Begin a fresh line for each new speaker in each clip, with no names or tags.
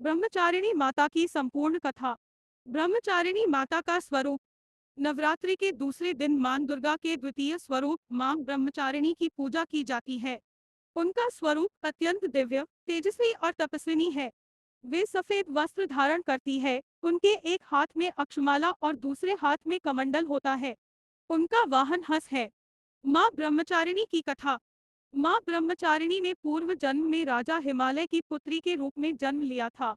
ब्रह्मचारिणी माता की संपूर्ण कथा। ब्रह्मचारिणी माता का स्वरूप। नवरात्रि के दूसरे दिन मां दुर्गा के द्वितीय स्वरूप मां ब्रह्मचारिणी की पूजा की जाती है। उनका स्वरूप अत्यंत दिव्य, तेजस्वी और तपस्विनी है। वे सफेद वस्त्र धारण करती है। उनके एक हाथ में अक्षमाला और दूसरे हाथ में कमंडल होता है। उनका वाहन हंस है। मां ब्रह्मचारिणी की कथा। मां ब्रह्मचारिणी ने पूर्व जन्म में राजा हिमालय की पुत्री के रूप में जन्म लिया था।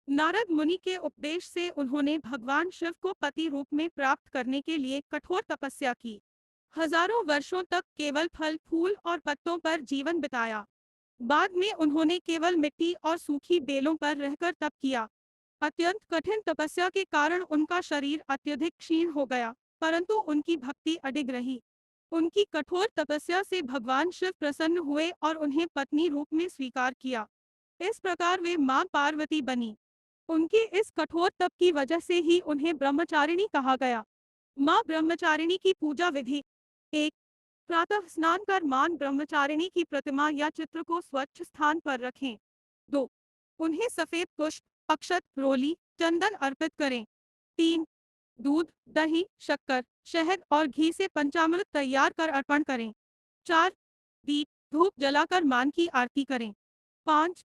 नारद मुनि के उपदेश से उन्होंने भगवान शिव को पति रूप में प्राप्त करने के लिए कठोर तपस्या की। हजारों वर्षों तक केवल फल फूल और पत्तों पर जीवन बिताया। बाद में उन्होंने केवल मिट्टी और सूखी बेलों पर रहकर तप किया। अत्यंत कठिन तपस्या के कारण उनका शरीर अत्यधिक क्षीण हो गया, परंतु उनकी भक्ति अडिग रही। उनकी कठोर तपस्या से भगवान शिव प्रसन्न हुए और उन्हें पत्नी रूप में स्वीकार किया। इस प्रकार वे मां पार्वती बनी। उनके इस कठोर तप की वजह से ही उन्हें ब्रह्मचारिणी कहा गया। मां ब्रह्मचारिणी की पूजा विधि। 1. प्रातः स्नान कर मां ब्रह्मचारिणी की प्रतिमा या चित्र को स्वच्छ स्थान पर रखें। 2. उन्हें सफेद पुष्प, अक्षत, रोली, चंदन अर्पित करें। 3. दूध, दही, शक्कर, शहद और घी से पंचामृत तैयार कर अर्पण करें। 4. दीप, धूप जलाकर मां की आरती करें। 5.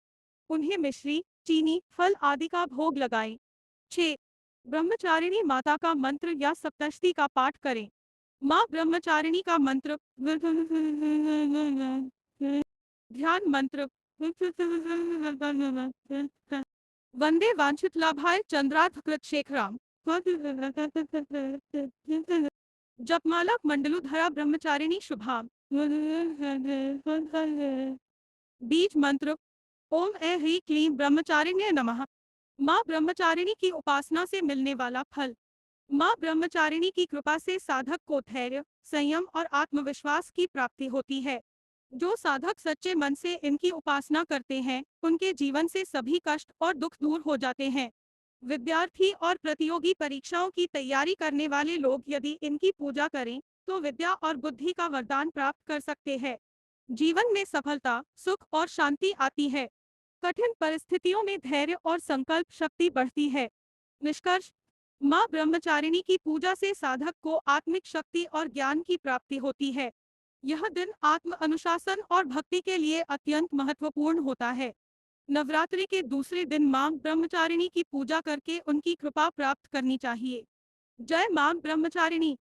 उन्हें मिश्री, चीनी, फल आदि का भोग लगाएं। 6. ब्रह्मचारिणी माता का मंत्र या सप्तशती का पाठ करें। माँ ब्रह्मचारिणी का मंत्र। ध्यान मंत्र। वंदे वांछित लाभाय चंद्रार्थ शेखराम। जपमाला मंडलुधरा ब्रह्मचारिणी शुभाम। बीज मंत्र। ओम ऐ ह्रीं क्लीं ब्रह्मचारिण्य नमः। माँ ब्रह्मचारिणी की उपासना से मिलने वाला फल। माँ ब्रह्मचारिणी की कृपा से साधक को धैर्य, संयम और आत्मविश्वास की प्राप्ति होती है। जो साधक सच्चे मन से इनकी उपासना करते हैं, उनके जीवन से सभी कष्ट और दुख दूर हो जाते हैं। विद्यार्थी और प्रतियोगी परीक्षाओं की तैयारी करने वाले लोग यदि इनकी पूजा करें, तो विद्या और बुद्धि का वरदान प्राप्त कर सकते हैं। जीवन में सफलता, सुख और शांति आती है। कठिन परिस्थितियों में धैर्य और संकल्प शक्ति बढ़ती है। निष्कर्ष। माँ ब्रह्मचारिणी की पूजा से साधक को आत्मिक शक्ति और ज्ञान की प्राप्ति होती है। यह दिन आत्म अनुशासन और भक्ति के लिए अत्यंत महत्वपूर्ण होता है। नवरात्रि के दूसरे दिन माँ ब्रह्मचारिणी की पूजा करके उनकी कृपा प्राप्त करनी चाहिए। जय माँ ब्रह्मचारिणी।